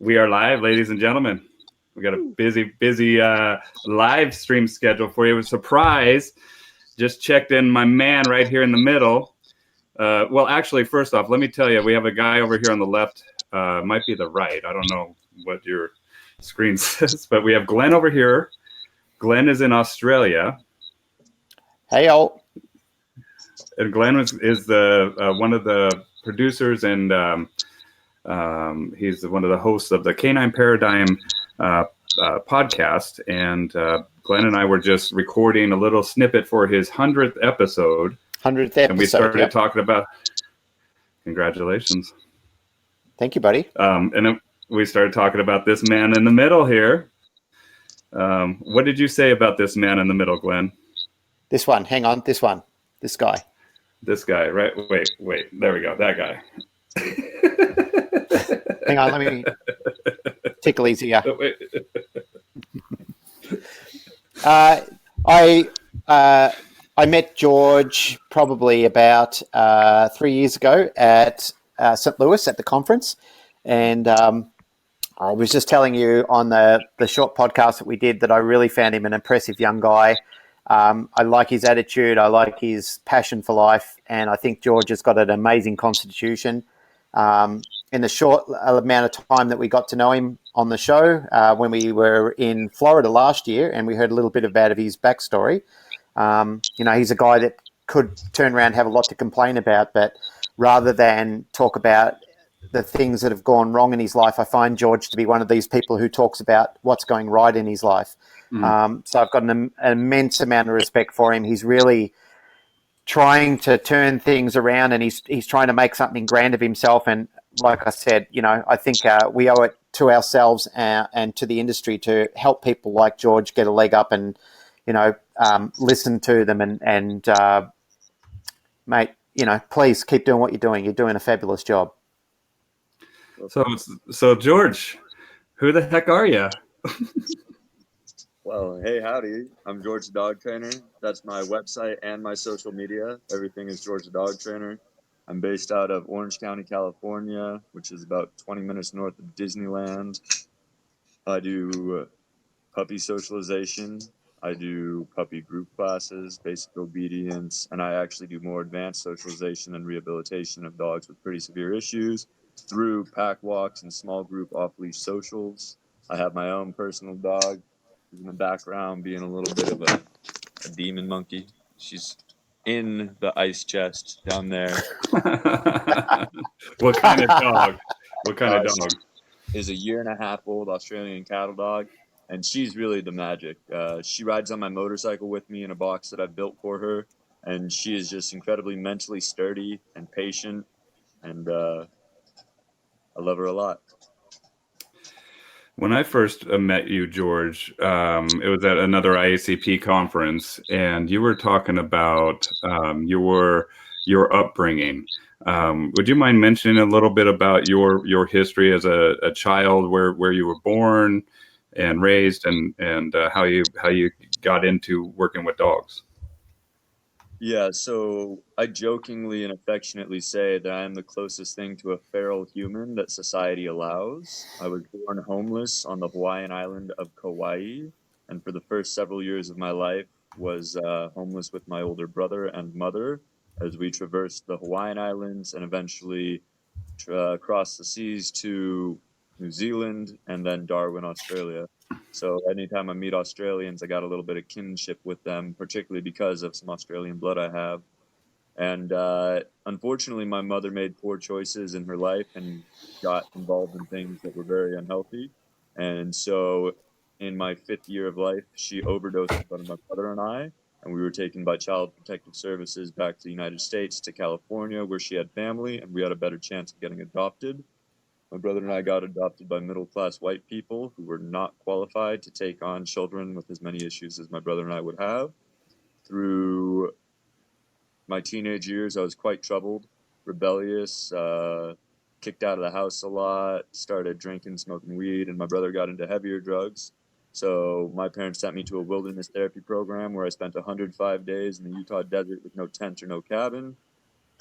We are live, ladies and gentlemen. We got a busy live stream schedule for you. It was a surprise. Just checked in my man right here in the middle. Well, actually, first off, let me tell you, we have a guy over here on the left. Might be the right. I don't know what your screen says, but we have Glenn over here. Glenn is in Australia. Hey, all. And Glenn is the one of the producers and he's one of the hosts of the Canine Paradigm podcast. And Glenn and I were just recording a little snippet for his 100th episode. 100th episode. And we started talking about. Congratulations. Thank you, buddy. And then we started talking about this man in the middle here. What did you say about this man in the middle, Glenn? This one. Hang on. This one. This guy. This guy, right? Wait. There we go. That guy. Hang on. Let me tickle easy. Yeah. I met George probably about 3 years ago at St. Louis at the conference. And I was just telling you on the short podcast that we did that I really found him an impressive young guy. I like his attitude. I like his passion for life. And I think George has got an amazing constitution. In the short amount of time that we got to know him on the show, when we were in Florida last year, and we heard a little bit about his backstory. He's a guy that could turn around and have a lot to complain about, but rather than talk about the things that have gone wrong in his life, I find George to be one of these people who talks about what's going right in his life. So I've got an immense amount of respect for him. He's really trying to turn things around, and he's trying to make something grand of himself. And like I said, I think we owe it to ourselves and to the industry to help people like George get a leg up and, listen to them and mate, please keep doing what you're doing. You're doing a fabulous job. So George, who the heck are you? Well, hey, howdy. I'm George the Dog Trainer. That's my website and my social media. Everything is George the Dog Trainer. I'm based out of Orange County, California, which is about 20 minutes north of Disneyland. I do puppy socialization. I do puppy group classes, basic obedience, and I actually do more advanced socialization and rehabilitation of dogs with pretty severe issues through pack walks and small group off-leash socials. I have my own personal dog who's in the background being a little bit of a demon monkey. She's in the ice chest down there. What kind of dog? What kind of dog? Is a 1.5-year-old Australian cattle dog, and she's really the magic. She rides on my motorcycle with me in a box that I've built for her, and she is just incredibly mentally sturdy and patient, and I love her a lot. When I first met you, George, it was at another IACP conference, and you were talking about your upbringing. Would you mind mentioning a little bit about your history as a child, where you were born and raised, and how you got into working with dogs? Yeah, so I jokingly and affectionately say that I am the closest thing to a feral human that society allows. I was born homeless on the Hawaiian island of Kauai, and for the first several years of my life was homeless with my older brother and mother as we traversed the Hawaiian Islands and eventually crossed the seas to New Zealand and then Darwin, Australia. So anytime I meet Australians, I got a little bit of kinship with them, particularly because of some Australian blood I have. And unfortunately, my mother made poor choices in her life and got involved in things that were very unhealthy. And so in my 5th year of life, she overdosed in front of my brother and I, and we were taken by Child Protective Services back to the United States, to California, where she had family, and we had a better chance of getting adopted. My brother and I got adopted by middle-class white people who were not qualified to take on children with as many issues as my brother and I would have. Through my teenage years, I was quite troubled, rebellious, kicked out of the house a lot, started drinking, smoking weed, and my brother got into heavier drugs. So my parents sent me to a wilderness therapy program where I spent 105 days in the Utah desert with no tent or no cabin.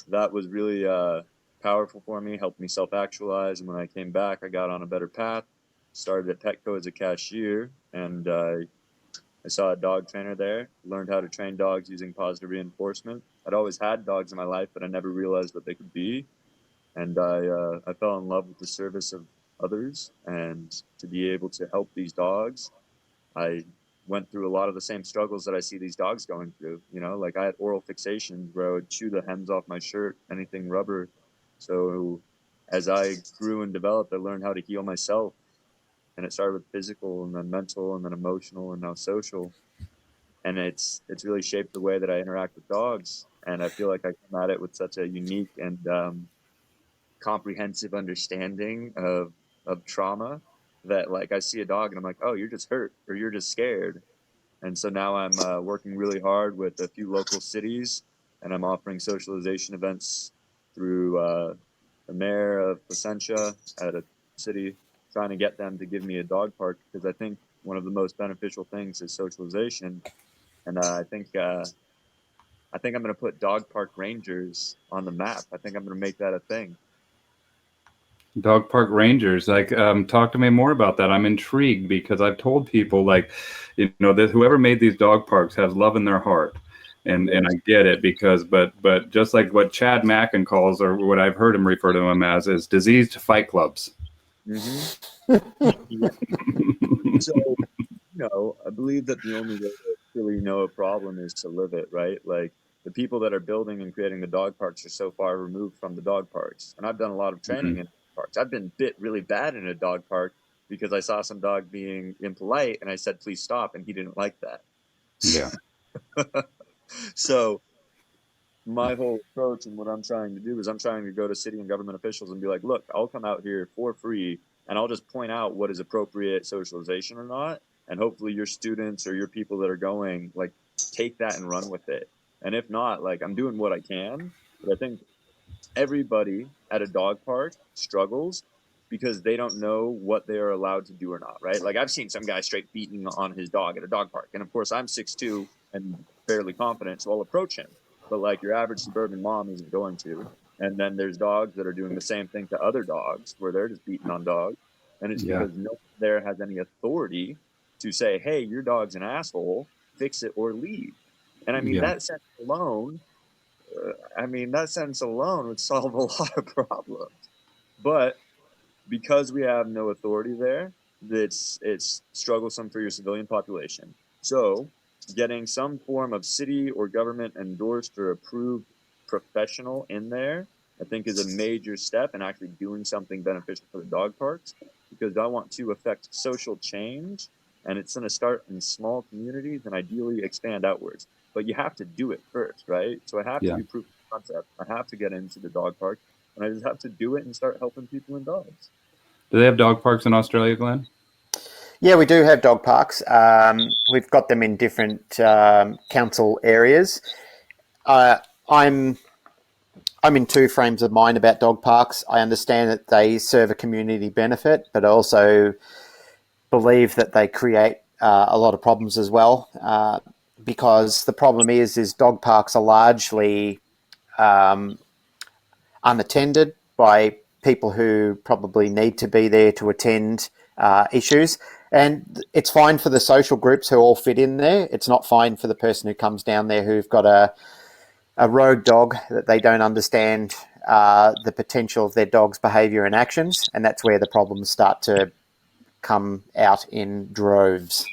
That was really powerful for me, helped me self-actualize. And when I came back, I got on a better path, started at Petco as a cashier, and I saw a dog trainer there, learned how to train dogs using positive reinforcement. I'd always had dogs in my life, but I never realized what they could be. And I fell in love with the service of others, and to be able to help these dogs. I went through a lot of the same struggles that I see these dogs going through. You know, like I had oral fixations where I would chew the hems off my shirt, anything rubber. So as I grew and developed, I learned how to heal myself. And it started with physical and then mental and then emotional and now social. And it's really shaped the way that I interact with dogs. And I feel like I come at it with such a unique and comprehensive understanding of trauma that, like, I see a dog and I'm like, oh, you're just hurt or you're just scared. And so now I'm working really hard with a few local cities, and I'm offering socialization events through the mayor of Placentia at a city, trying to get them to give me a dog park, because I think one of the most beneficial things is socialization. And I think I'm going to put dog park rangers on the map. I think I'm going to make that a thing. Dog park rangers, like, talk to me more about that. I'm intrigued because I've told people, like, you know, that whoever made these dog parks has love in their heart, and I get it, because but just like what Chad Mackin calls, or what I've heard him refer to them as, is diseased fight clubs. Mm-hmm. So, you know, I believe that the only way to really know a problem is to live it, right? Like, the people that are building and creating the dog parks are so far removed from the dog parks. And I've done a lot of training in parks. I've been bit really bad in a dog park because I saw some dog being impolite and I said, please stop. And he didn't like that. Yeah. So my whole approach and what I'm trying to do is I'm trying to go to city and government officials and be like, look, I'll come out here for free and I'll just point out what is appropriate socialization or not. And hopefully your students or your people that are going, like, take that and run with it. And if not, like, I'm doing what I can. But I think everybody at a dog park struggles because they don't know what they are allowed to do or not, right? Like, I've seen some guy straight beating on his dog at a dog park. And of course, I'm 6'2" and fairly confident, so I'll approach him. But like your average suburban mom isn't going to. And then there's dogs that are doing the same thing to other dogs where they're just beating on dogs. And it's because no one there has any authority to say, hey, your dog's an asshole, fix it or leave. And I mean, that sentence alone would solve a lot of problems. But because we have no authority there, it's strugglesome for your civilian population. So getting some form of city or government endorsed or approved professional in there, I think, is a major step in actually doing something beneficial for the dog parks, because I want to affect social change, and it's going to start in small communities and ideally expand outwards. But you have to do it first, right? So I have to do proof of concept. I have to get into the dog park, and I just have to do it and start helping people and dogs. Do they have dog parks in Australia, Glenn? Yeah, we do have dog parks. We've got them in different council areas. I'm in two frames of mind about dog parks. I understand that they serve a community benefit, but I also believe that they create a lot of problems as well. Because the problem is dog parks are largely unattended by people who probably need to be there to attend issues. And it's fine for the social groups who all fit in there. It's not fine for the person who comes down there who've got a rogue dog that they don't understand the potential of their dog's behaviour and actions. And that's where the problems start to come out in droves.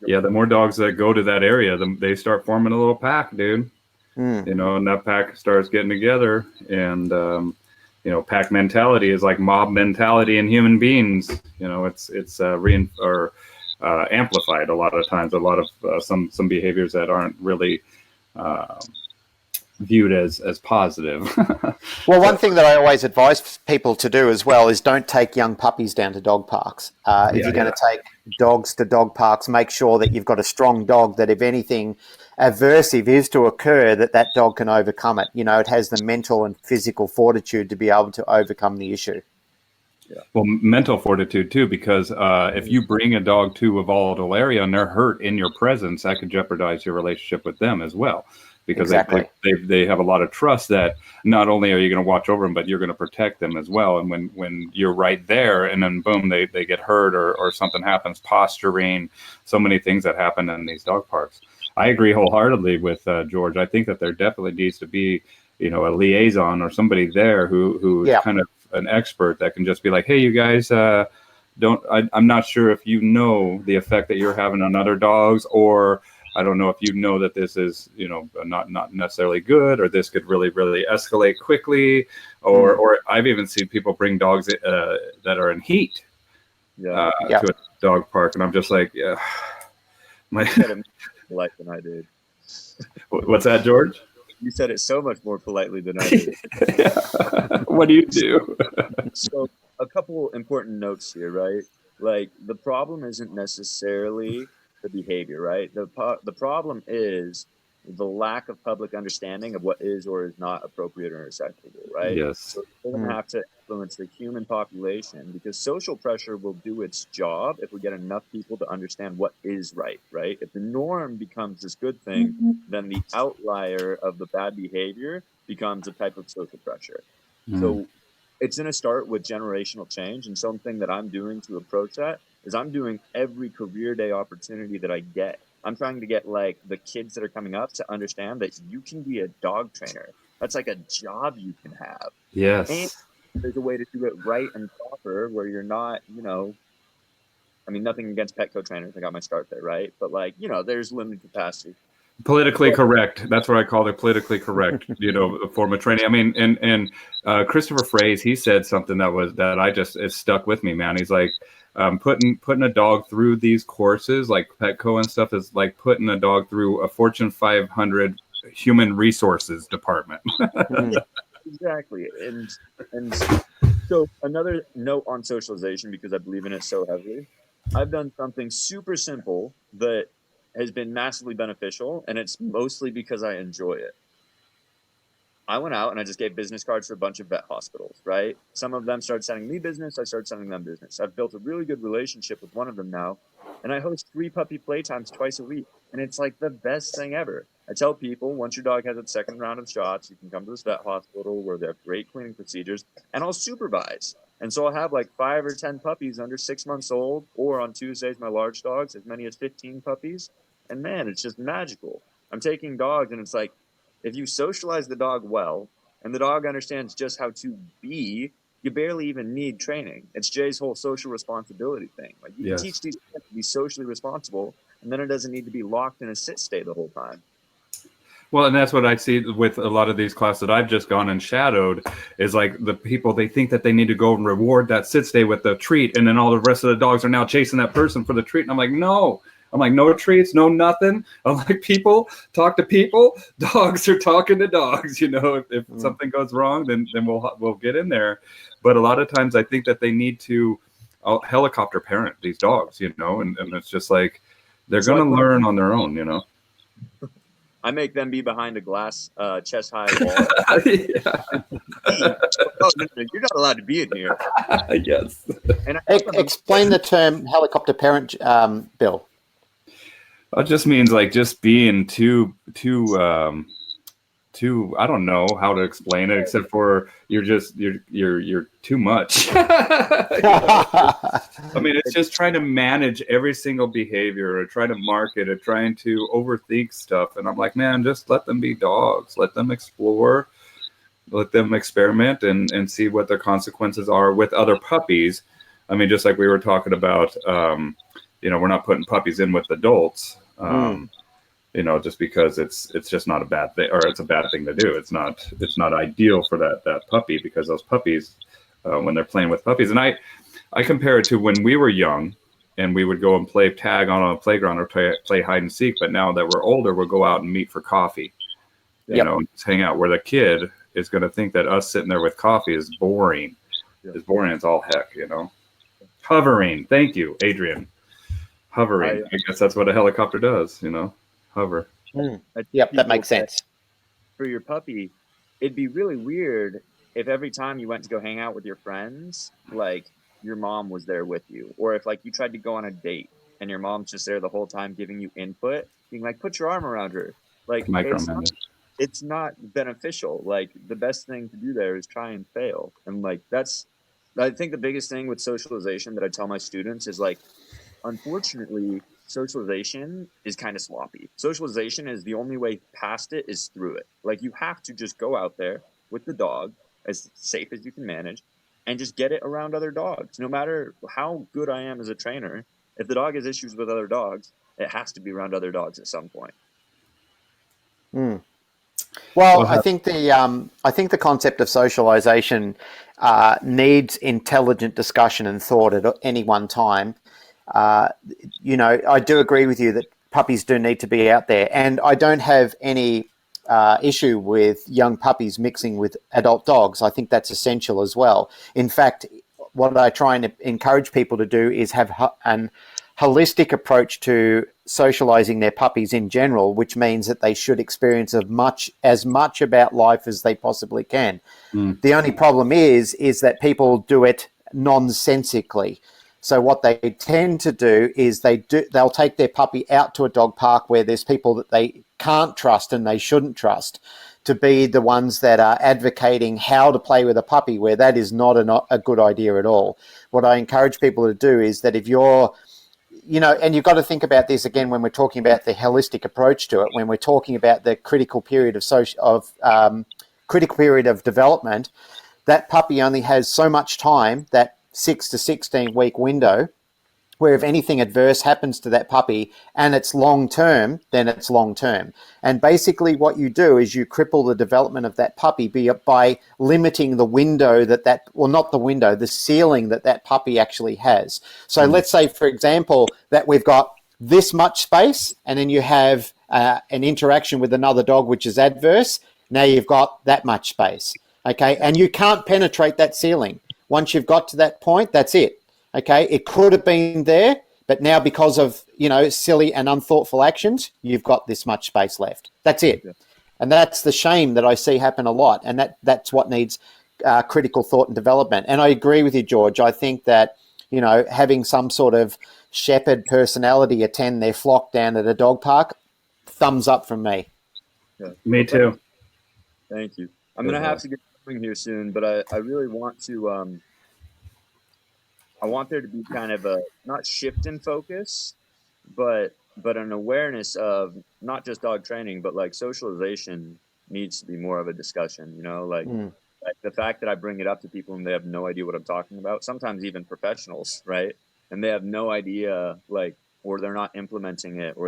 Yeah, the more dogs that go to that area, they start forming a little pack, dude. You know, and that pack starts getting together, and you know, pack mentality is like mob mentality in human beings. You know, it's amplified a lot of times. A lot of some behaviors that aren't really viewed as positive. Well, one thing that I always advise people to do as well is don't take young puppies down to dog parks. If you're going to take dogs to dog parks, make sure that you've got a strong dog that if anything aversive is to occur, that dog can overcome it. You know, it has the mental and physical fortitude to be able to overcome the issue. Yeah. Well, mental fortitude too, because if you bring a dog to a volatile area and they're hurt in your presence, that could jeopardize your relationship with them as well. because Exactly. they have a lot of trust that not only are you going to watch over them, but you're going to protect them as well. And when you're right there, and then boom, they get hurt or something happens, posturing, so many things that happen in these dog parks. I agree wholeheartedly with George. I think that there definitely needs to be, a liaison or somebody there who's Yeah. kind of an expert that can just be like, hey, you guys, I'm not sure if you know the effect that you're having on other dogs, or I don't know if you know that this is, not necessarily good, or this could really, really escalate quickly, or I've even seen people bring dogs that are in heat Yeah. to a dog park, and I'm just like, yeah. You said it more polite than I did. What's that, George? You said it so much more politely than I did. What do you do? So a couple important notes here, right? Like the problem isn't necessarily the behavior, right? The problem is the lack of public understanding of what is or is not appropriate or acceptable, right? Yes. So it doesn't have to influence the human population, because social pressure will do its job if we get enough people to understand what is right, right? If the norm becomes this good thing, then the outlier of the bad behavior becomes a type of social pressure. So it's going to start with generational change. And something that I'm doing to approach that is I'm doing every career day opportunity that I get. I'm trying to get like the kids that are coming up to understand that you can be a dog trainer. That's like a job you can have. And Yes. there's a way to do it right and proper where you're not, I mean, nothing against Petco trainers. I got my start there, right? But like, there's limited capacity. Politically correct. That's what I call it. Politically correct, form of training. I mean, and Christopher Fraze, he said something that I just, it stuck with me, man. He's like, putting a dog through these courses like Petco and stuff is like putting a dog through a Fortune 500 human resources department. Exactly. And so another note on socialization, because I believe in it so heavily, I've done something super simple that has been massively beneficial, and it's mostly because I enjoy it. I went out and I just gave business cards to a bunch of vet hospitals, right? Some of them started sending me business. I started sending them business. I've built a really good relationship with one of them now, and I host 3 puppy playtimes twice a week. And it's like the best thing ever. I tell people, once your dog has its second round of shots, you can come to this vet hospital where they have great cleaning procedures, and I'll supervise. And so I'll have like 5 or 10 puppies under 6 months old, or on Tuesdays, my large dogs, as many as 15 puppies. And man, it's just magical. I'm taking dogs, and it's like, if you socialize the dog well and the dog understands just how to be, you barely even need training. It's Jay's whole social responsibility thing. Like you can teach these kids to be socially responsible, and then it doesn't need to be locked in a sit stay the whole time. Well, and that's what I see with a lot of these classes that I've just gone and shadowed is like the people, they think that they need to go and reward that sit stay with the treat. And then all the rest of the dogs are now chasing that person for the treat. And I'm like, no, no treats, no nothing. I'm like, people talk to people. Dogs are talking to dogs. If something goes wrong, then we'll get in there. But a lot of times I think that they need to helicopter parent these dogs, and it's just like, they're going to learn on their own, I make them be behind a glass chest high wall. Oh, no, you're not allowed to be in here. Yes. And explain the term helicopter parent, Bill. It just means like just being too I don't know how to explain it except for you're too much. I mean, it's just trying to manage every single behavior or try to market or trying to overthink stuff. And I'm like, man, just let them be dogs. Let them explore. Let them experiment and see what the consequences are with other puppies. I mean, just like we were talking about, we're not putting puppies in with adults. Just because it's just not a bad thing, or it's a bad thing to do. It's not ideal for that puppy, because those puppies, when they're playing with puppies, and I compare it to when we were young and we would go and play tag on a playground or play hide and seek. But now that we're older, we'll go out and meet for coffee, just hang out, where the kid is going to think that us sitting there with coffee is boring. It's boring as all heck, Hovering. Thank you, Adrian. Hovering. I guess that's what a helicopter does, hover. Yep, that makes sense. For your puppy, it'd be really weird if every time you went to go hang out with your friends, like your mom was there with you, or if like you tried to go on a date and your mom's just there the whole time giving you input, being like, put your arm around her. Like micromanage. it's not beneficial. Like the best thing to do there is try and fail. And like I think the biggest thing with socialization that I tell my students is like, unfortunately, socialization is kind of sloppy. Socialization is the only way past it is through it. Like you have to just go out there with the dog as safe as you can manage and just get it around other dogs. No matter how good I am as a trainer, if the dog has issues with other dogs, it has to be around other dogs at some point. Well, Well, I think the concept of socialization needs intelligent discussion and thought at any one time. I do agree with you that puppies do need to be out there, and I don't have any issue with young puppies mixing with adult dogs. I think that's essential as well. In fact, what I try and encourage people to do is have an holistic approach to socializing their puppies in general, which means that they should experience as much about life as they possibly can. The only problem is that people do it nonsensically. So what they tend to do is they'll take their puppy out to a dog park where there's people that they can't trust and they shouldn't trust, to be the ones that are advocating how to play with a puppy, where that is not a good idea at all. What I encourage people to do is that if you're, and you've got to think about this again when we're talking about the holistic approach to it, when we're talking about the critical period of development, that puppy only has so much time, that 6 to 16 week window, where if anything adverse happens to that puppy and it's long term, then it's long term. And basically what you do is you cripple the development of that puppy by limiting the window the ceiling that puppy actually has. So let's say, for example, that we've got this much space, and then you have an interaction with another dog which is adverse. Now you've got that much space, okay? And you can't penetrate that ceiling. Once you've got to that point, that's it. Okay, it could have been there, but now because of, silly and unthoughtful actions, you've got this much space left. That's it. Yeah. And that's the shame that I see happen a lot. And that's what needs critical thought and development. And I agree with you, George. I think that, having some sort of shepherd personality attend their flock down at a dog park, thumbs up from me. Yeah. Me too. Thank you. I'm going to have to get going here soon, but I really want to... I want there to be kind of a not shift in focus, but an awareness of not just dog training, but like socialization needs to be more of a discussion, like the fact that I bring it up to people and they have no idea what I'm talking about, sometimes even professionals, right? And they have no idea, or they're not implementing it, or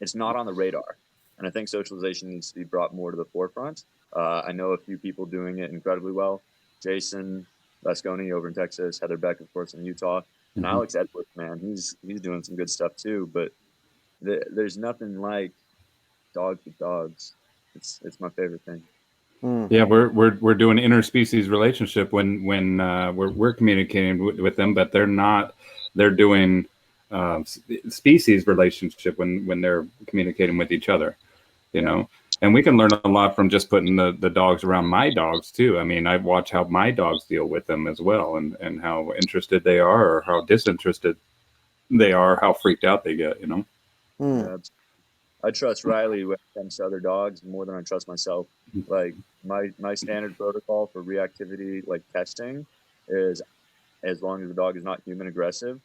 it's not on the radar. And I think socialization needs to be brought more to the forefront. I know a few people doing it incredibly well. Jason Vasconi over in Texas, Heather Beck, of course, in Utah, and Alex Edwards, man, he's doing some good stuff too. But there's nothing like dogs with dogs. It's my favorite thing. Yeah, we're doing interspecies relationship when we're communicating with them, but they're not. They're doing species relationship when they're communicating with each other. And we can learn a lot from just putting the dogs around my dogs too. I mean, I watch how my dogs deal with them as well, and how interested they are or how disinterested they are, how freaked out they get, Yeah, I trust Riley when it comes to other dogs more than I trust myself. Like my standard protocol for reactivity, like testing, is as long as the dog is not human aggressive,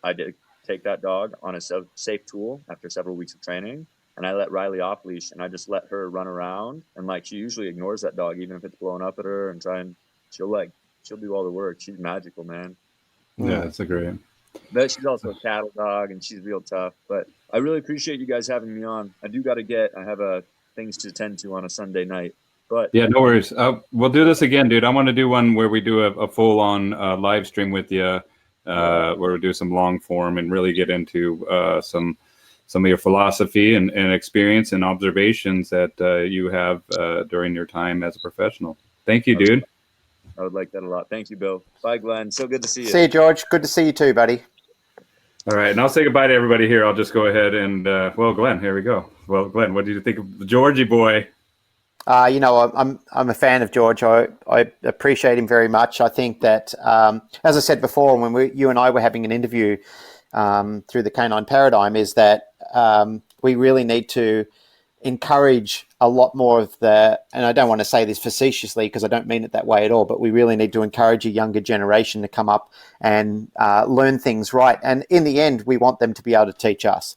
I did take that dog on a safe tool after several weeks of training. And I let Riley off leash, and I just let her run around. And she usually ignores that dog, even if it's blowing up at her, and she'll do all the work. She's magical, man. Yeah, that's a great. But she's also a cattle dog, and she's real tough. But I really appreciate you guys having me on. I have things to attend to on a Sunday night. But yeah, no worries. We'll do this again, dude. I want to do one where we do a full on live stream with you, where we do some long form and really get into some of your philosophy and experience and observations that you have during your time as a professional. Thank you, dude. I would like that a lot. Thank you, Bill. Bye, Glenn. So good to see you. See you, George. Good to see you too, buddy. All right, and I'll say goodbye to everybody here. I'll just go ahead and, Glenn, here we go. Well, Glenn, what did you think of the Georgie boy? I'm a fan of George. I appreciate him very much. I think that, as I said before, when you and I were having an interview through the Canine Paradigm, is that we really need to encourage a lot more of the, and I don't want to say this facetiously because I don't mean it that way at all, but we really need to encourage a younger generation to come up and learn things right. And in the end, we want them to be able to teach us.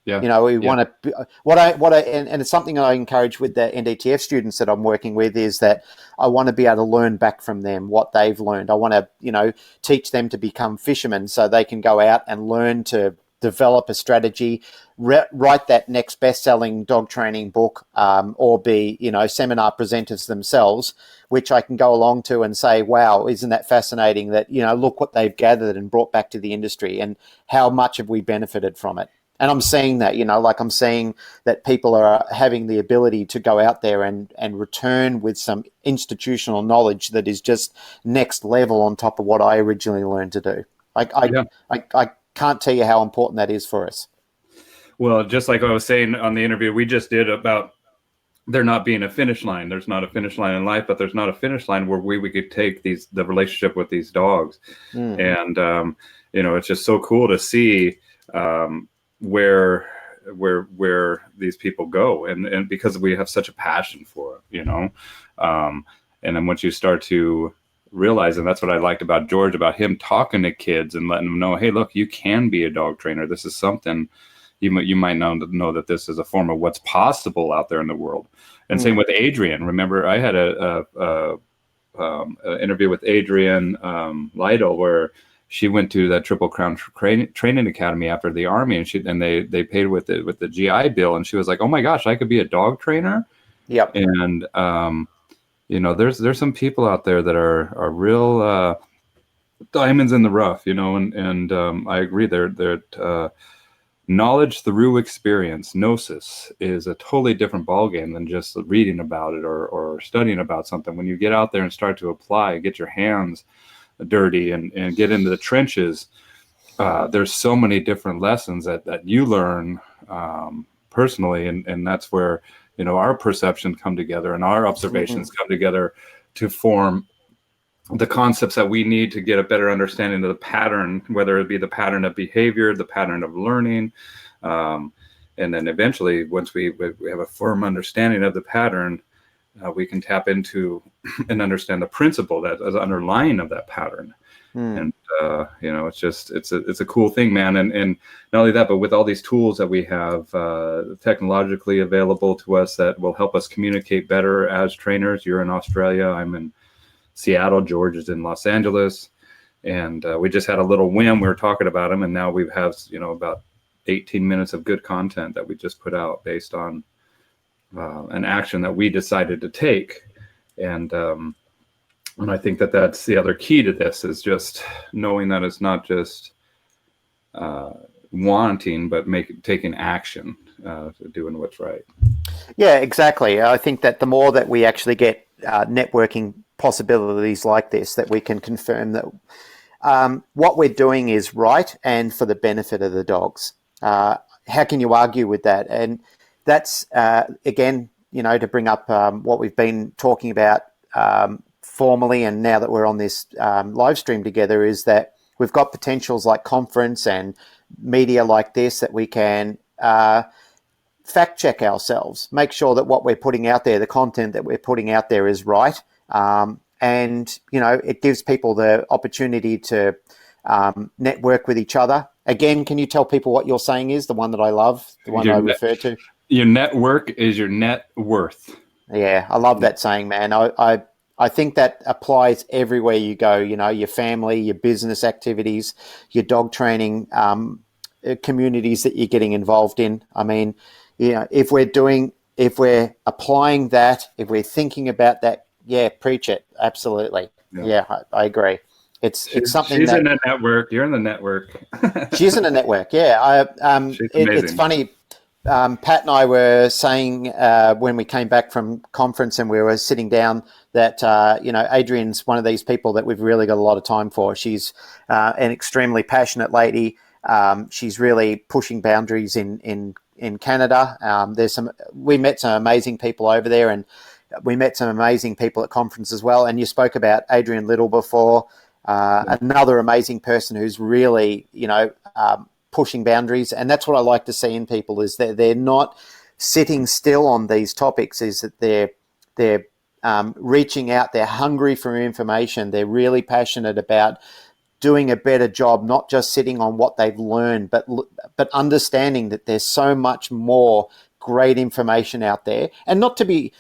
Yeah. You know, we want to, and it's something I encourage with the NDTF students that I'm working with is that I want to be able to learn back from them what they've learned. I want to, you know, teach them to become fishermen so they can go out and learn to develop a strategy, write that next best-selling dog training book, or be, you know, seminar presenters themselves, which I can go along to and say, wow, isn't that fascinating that, you know, look what they've gathered and brought back to the industry and how much have we benefited from it. And I'm seeing that, you know, like I'm seeing that people are having the ability to go out there and return with some institutional knowledge that is just next level on top of what I originally learned to do. I can't tell you how important that is for us. Well, just like I was saying on the interview we just did about there not being a finish line. There's not a finish line in life, but there's not a finish line where we could take the relationship with these dogs. And, you know, it's just so cool to see where these people go. And because we have such a passion for it, you know, and then once you start to realize, and that's what I liked about George, about him talking to kids and letting them know, hey, look, you can be a dog trainer. This is something you might know that this is a form of what's possible out there in the world. And same with Adrian. Remember, I had a interview with Adrian Lytle where she went to that Triple Crown training academy after the Army, and they paid with the GI Bill, and she was like, oh my gosh, I could be a dog trainer. Yep. And you know, there's some people out there that are real diamonds in the rough, you know, and I agree. They're knowledge through experience, gnosis, is a totally different ballgame than just reading about it or studying about something. When you get out there and start to apply, get your hands dirty and get into the trenches, there's so many different lessons that you learn personally, and that's where, you know, our perceptions come together and our observations come together to form the concepts that we need to get a better understanding of the pattern, whether it be the pattern of behavior, the pattern of learning. And then eventually, once we have a firm understanding of the pattern, we can tap into and understand the principle that is underlying of that pattern. And, you know, it's a cool thing, man. And not only that, but with all these tools that we have technologically available to us that will help us communicate better as trainers. You're in Australia, I'm in Seattle, George is in Los Angeles, and we just had a little whim. We were talking about them, and now we have, you know, about 18 minutes of good content that we just put out based on an action that we decided to take. And I think that's the other key to this, is just knowing that it's not just wanting, but taking action, doing what's right. Yeah, exactly. I think that the more that we actually get networking possibilities like this, that we can confirm that what we're doing is right and for the benefit of the dogs. How can you argue with that? And that's, again, you know, to bring up what we've been talking about formally, and now that we're on this live stream together, is that we've got potentials like conference and media like this that we can fact check ourselves, make sure that what we're putting out there, the content that we're putting out there, is right. And, you know, it gives people the opportunity to network with each other. Again, can you tell people what your saying is, the one that I love, the one I refer to? Your network is your net worth. Yeah, I love that saying, man. I think that applies everywhere you go, you know, your family, your business activities, your dog training communities that you're getting involved in. I mean, you know, if we're applying that, if we're thinking about that, yeah, preach it. Absolutely. Yeah, I agree. It's something she's that, in the network. You're in the network. She's in a network. Yeah. It's funny. Pat and I were saying when we came back from conference and we were sitting down that, you know, Adrian's one of these people that we've really got a lot of time for. She's an extremely passionate lady. She's really pushing boundaries in Canada. We met some amazing people over there, and we met some amazing people at conference as well. And you spoke about Adrian Little before, another amazing person who's really, you know, pushing boundaries. And that's what I like to see in people, is that they're not sitting still on these topics is that they're reaching out. They're hungry for information. They're really passionate about doing a better job, not just sitting on what they've learned, but understanding that there's so much more great information out there, and not to be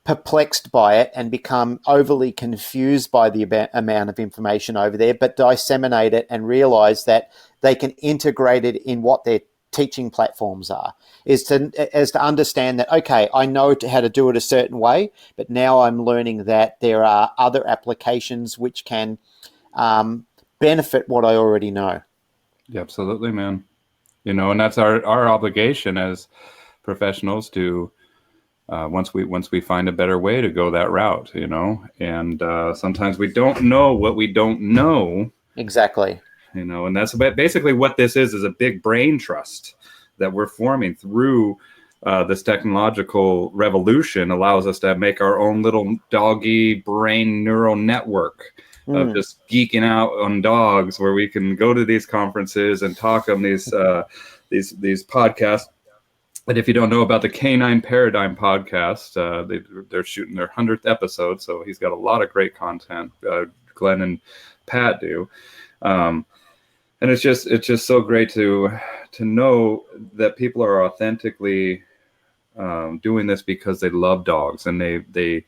perplexed by it and become overly confused by the amount of information over there, but disseminate it and realize that they can integrate it in what their teaching platforms are, is to understand that, okay, I know how to do it a certain way, but now I'm learning that there are other applications which can benefit what I already know. Yeah, absolutely, man. And that's our obligation as professionals to, once we find a better way to go that route, and sometimes we don't know what we don't know. Exactly. And that's basically what this is a big brain trust that we're forming through this technological revolution. Allows us to make our own little doggy brain neural network of just geeking out on dogs, where we can go to these conferences and talk on these podcasts. And if you don't know about the Canine Paradigm podcast, they're shooting their 100th episode, so he's got a lot of great content. Glenn and Pat do, and it's just so great to know that people are authentically doing this because they love dogs, and they've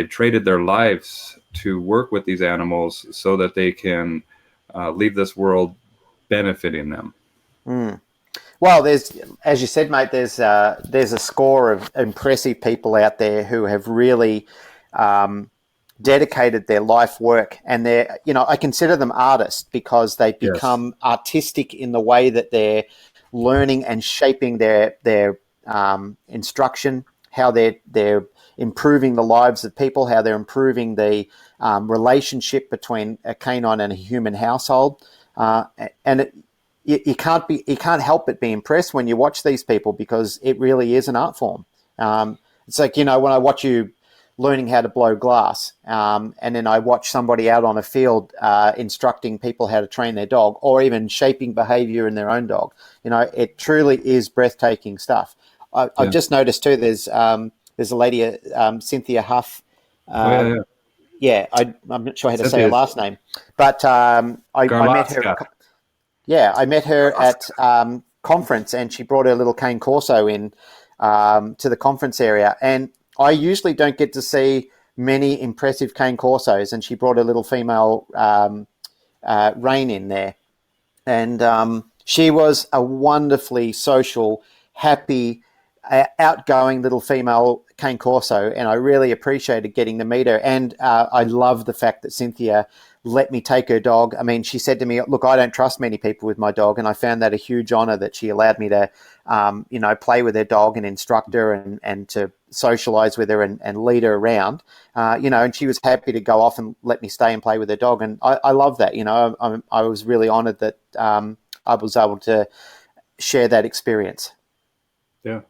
traded their lives to work with these animals so that they can leave this world benefiting them. Well, there's, as you said, mate, there's a score of impressive people out there who have really dedicated their life work, and I consider them artists because they become artistic in the way that they're learning and shaping their instruction, how they're improving the lives of people, how they're improving the relationship between a canine and a human household, You can't help but be impressed when you watch these people, because it really is an art form. It's like, when I watch you learning how to blow glass, and then I watch somebody out on a field instructing people how to train their dog, or even shaping behavior in their own dog. It truly is breathtaking stuff. I've just noticed too, there's a lady, Cynthia Huff. I'm not sure how to say her last name, but I met her. I met her at conference, and she brought her little cane corso in to the conference area. And I usually don't get to see many impressive cane corsos, and she brought a little female rein in there. And she was a wonderfully social, happy, outgoing little female cane corso, and I really appreciated getting to meet her. And I love the fact that Cynthia let me take her dog. I mean, she said to me, look, I don't trust many people with my dog, and I found that a huge honor that she allowed me to play with her dog and instruct her and to socialize with her and lead her around, and she was happy to go off and let me stay and play with her dog. And I love that. I was really honored that I was able to share that experience. Yeah.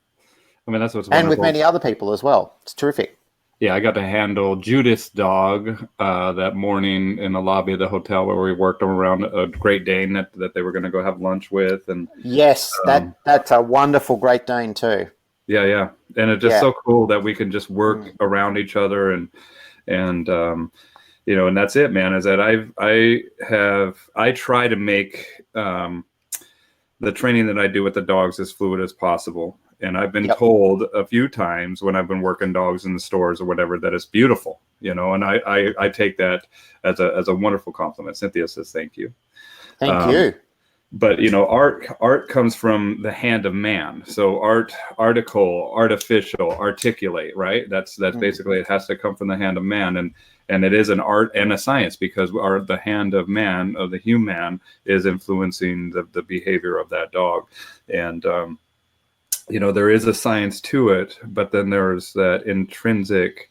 I mean, that's what's wonderful. And with many other people as well. It's terrific. Yeah, I got to handle Judith's dog that morning in the lobby of the hotel where we worked around a Great Dane that they were going to go have lunch with. And yes, that's a wonderful Great Dane too. Yeah. And it's just so cool that we can just work around each other and and that's it, man, is that I try to make the training that I do with the dogs as fluid as possible. And I've been told a few times when I've been working dogs in the stores or whatever that it's beautiful, and I take that as a wonderful compliment. Cynthia says, thank you. Thank you. But, art comes from the hand of man. So article, artificial, articulate, right? That's basically, it has to come from the hand of man. And it is an art and a science, because the hand of man, of the human, is influencing the behavior of that dog. And, there is a science to it, but then there's that intrinsic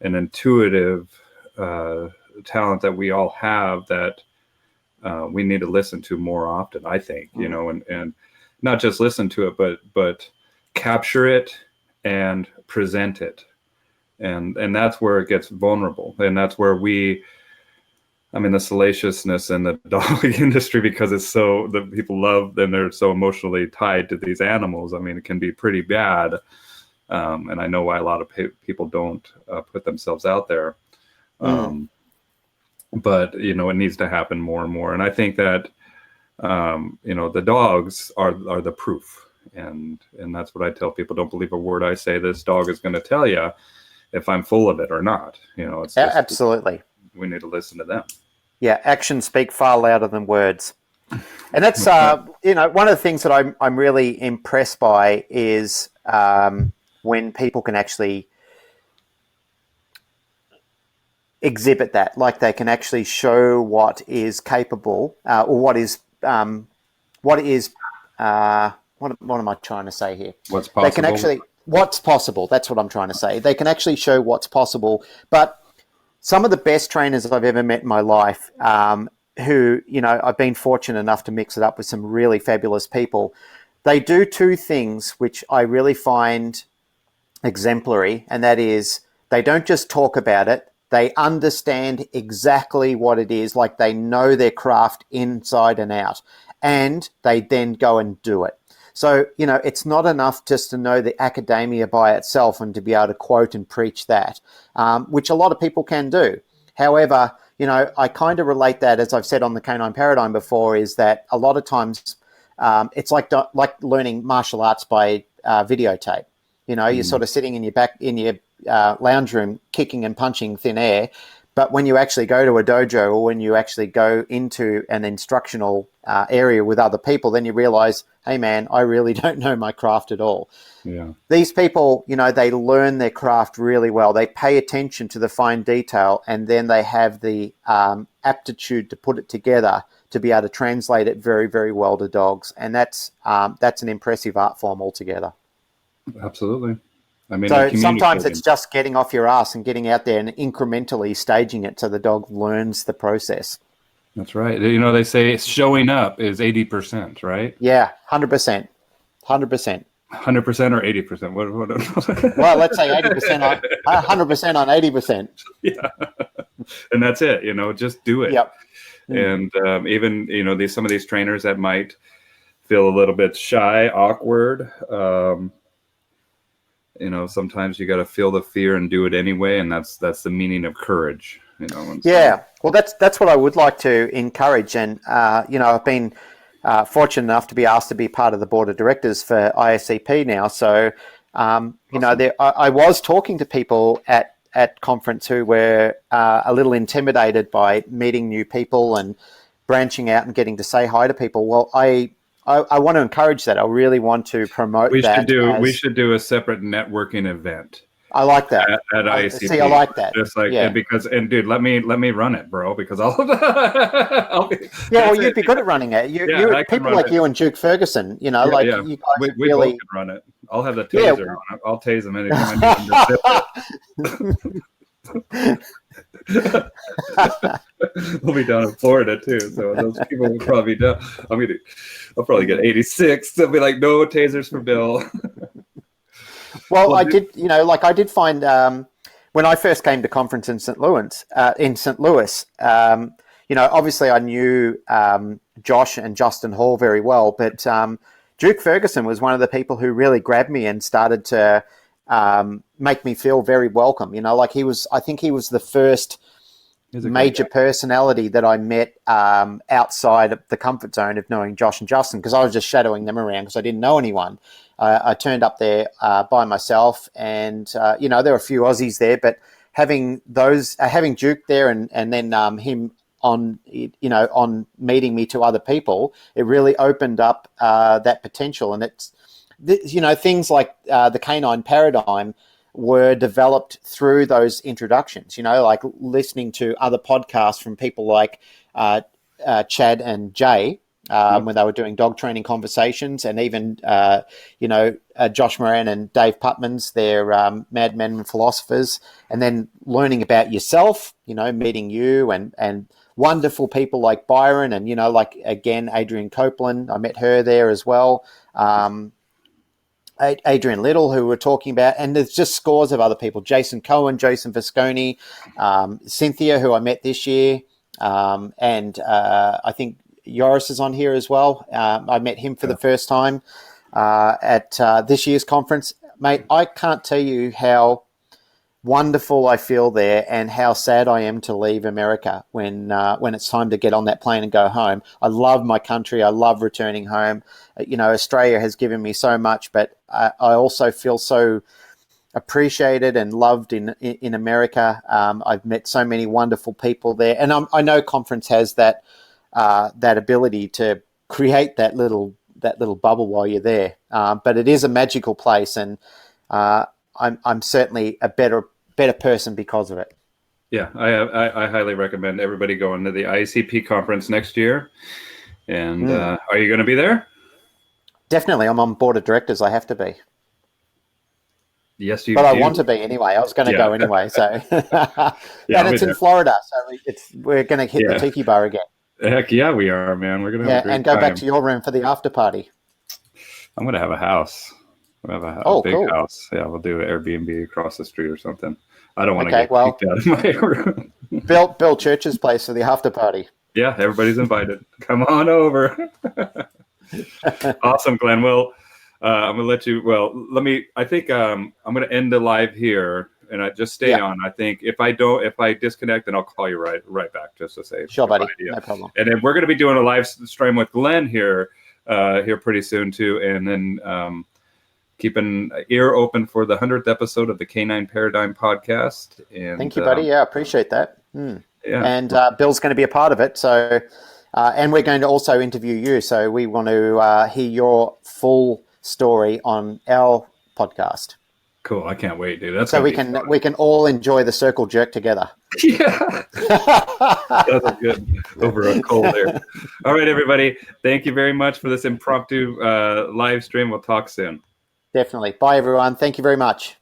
and intuitive talent that we all have that we need to listen to more often, I think, and not just listen to it, but capture it and present it. And that's where it gets vulnerable. And that's where we I mean, the salaciousness in the dog industry, because it's so, the people love, and they're so emotionally tied to these animals. I mean, it can be pretty bad. And I know why a lot of people don't put themselves out there. But, you know, it needs to happen more and more. And I think that, you know, the dogs are the proof. And that's what I tell people. Don't believe a word I say. This dog is going to tell you if I'm full of it or not. You know, it's just, absolutely. We need to listen to them. Yeah, actions speak far louder than words. And that's, you know, one of the things that I'm really impressed by is when people can actually exhibit that, like they can actually show what is capable, or what am I trying to say here? What's possible? They can actually, what's possible. That's what I'm trying to say. They can actually show what's possible. But some of the best trainers I've ever met in my life, who, you know, I've been fortunate enough to mix it up with some really fabulous people. They do two things which I really find exemplary, and that is they don't just talk about it. They understand exactly what it is, like they know their craft inside and out, and they then go and do it. So, you know, it's not enough just to know the academia by itself and to be able to quote and preach that, which a lot of people can do. However, you know, I kind of relate that, as I've said on the Canine Paradigm before, is that a lot of times it's like learning martial arts by videotape. You know, you're sort of sitting in your lounge room, kicking and punching thin air. But when you actually go to a dojo, or when you actually go into an instructional area with other people, then you realize, hey, man, I really don't know my craft at all. Yeah. These people, you know, they learn their craft really well. They pay attention to the fine detail, and then they have the aptitude to put it together to be able to translate it very, very well to dogs. And that's an impressive art form altogether. Absolutely. I mean, so sometimes it's just getting off your ass and getting out there and incrementally staging it so the dog learns the process. That's right. You know, they say showing up is 80%, right? Yeah, 100%. 100%. 100% or 80%? What? Well, let's say 80% on 100% on 80%. Yeah. And that's it, you know, just do it. Yep. And even, you know, some of these trainers that might feel a little bit shy, awkward, you know, sometimes you got to feel the fear and do it anyway. And that's the meaning of courage, you know. And yeah. Well, that's what I would like to encourage. And, you know, I've been fortunate enough to be asked to be part of the board of directors for ISCP now. So, you know, I was talking to people at conference who were a little intimidated by meeting new people and branching out and getting to say hi to people. Well, I want to encourage that. I really want to promote that. We should do a separate networking event. I like that. At ICP. See, I like that. Just like, yeah. and dude, let me run it, bro, because I'll be, yeah, well, you'd be good at running it. People like you and Duke Ferguson, you know, you guys we really both can run it. I'll have the taser on it. I'll tase them anytime I need them. We'll be down in Florida too, so those people will probably be down. I'll probably get 86. They'll be like, no tasers for Bill. Well, I did find when I first came to conference in St. Louis, you know, obviously I knew Josh and Justin Hall very well, but Duke Ferguson was one of the people who really grabbed me and started to make me feel very welcome. You know, like I think he was the first major personality that I met outside of the comfort zone of knowing Josh and Justin, because I was just shadowing them around because I didn't know anyone. I turned up there by myself, and you know, there were a few Aussies there, but having Duke there and then him on meeting me to other people, it really opened up that potential. And it's, you know, things like the Canine Paradigm were developed through those introductions, you know, like listening to other podcasts from people like Chad and Jay when they were doing dog training conversations, and even, you know, Josh Moran and Dave Putman's, their Madmen and Philosophers, and then learning about yourself, you know, meeting you and wonderful people like Byron and, you know, like, again, Adrian Copeland, I met her there as well. Adrian Little, who we're talking about, and there's just scores of other people. Jason Cohen, Jason Visconti, Cynthia, who I met this year, and I think Joris is on here as well. I met him for the first time at this year's conference. Mate, I can't tell you how wonderful I feel there and how sad I am to leave America when it's time to get on that plane and go home. I love my country. I love returning home. Australia has given me so much, but I also feel so appreciated and loved in America. I've met so many wonderful people there, and I know conference has that ability to create that little bubble while you're there. But it is a magical place, and I'm certainly a better person because of it. Yeah, I highly recommend everybody going to the ICP conference next year. And are you going to be there? Definitely, I'm on board of directors. I have to be. Yes, you. But do. I want to be anyway. I was going to go anyway. So, and it's in Florida, so we're going to hit the Tiki Bar again. Heck yeah, we are, man. We're going to have a great and go time. back to your room for the after party. I'm going to have a house. I'm going to have a big cool. house. Yeah, we'll do an Airbnb across the street or something. I don't want to get kicked out of my room. Bill Church's place for the after party. Yeah, everybody's invited. Come on over. Awesome, Glenn. Well, I'm going to let you. Well, I think I'm going to end the live here, and I just stay on. I think if I disconnect, then I'll call you right back just to say. Sure, buddy. No problem. And then we're going to be doing a live stream with Glenn here pretty soon too, and then keep an ear open for the 100th episode of the Canine Paradigm podcast. And thank you, buddy. Yeah, I appreciate that. Yeah. And Bill's going to be a part of it. So, and we're going to also interview you. So we want to hear your full story on our podcast. Cool. I can't wait, dude. That's so we can all enjoy the circle jerk together. Yeah. That's good over a cold air. All right, everybody. Thank you very much for this impromptu live stream. We'll talk soon. Definitely. Bye, everyone. Thank you very much.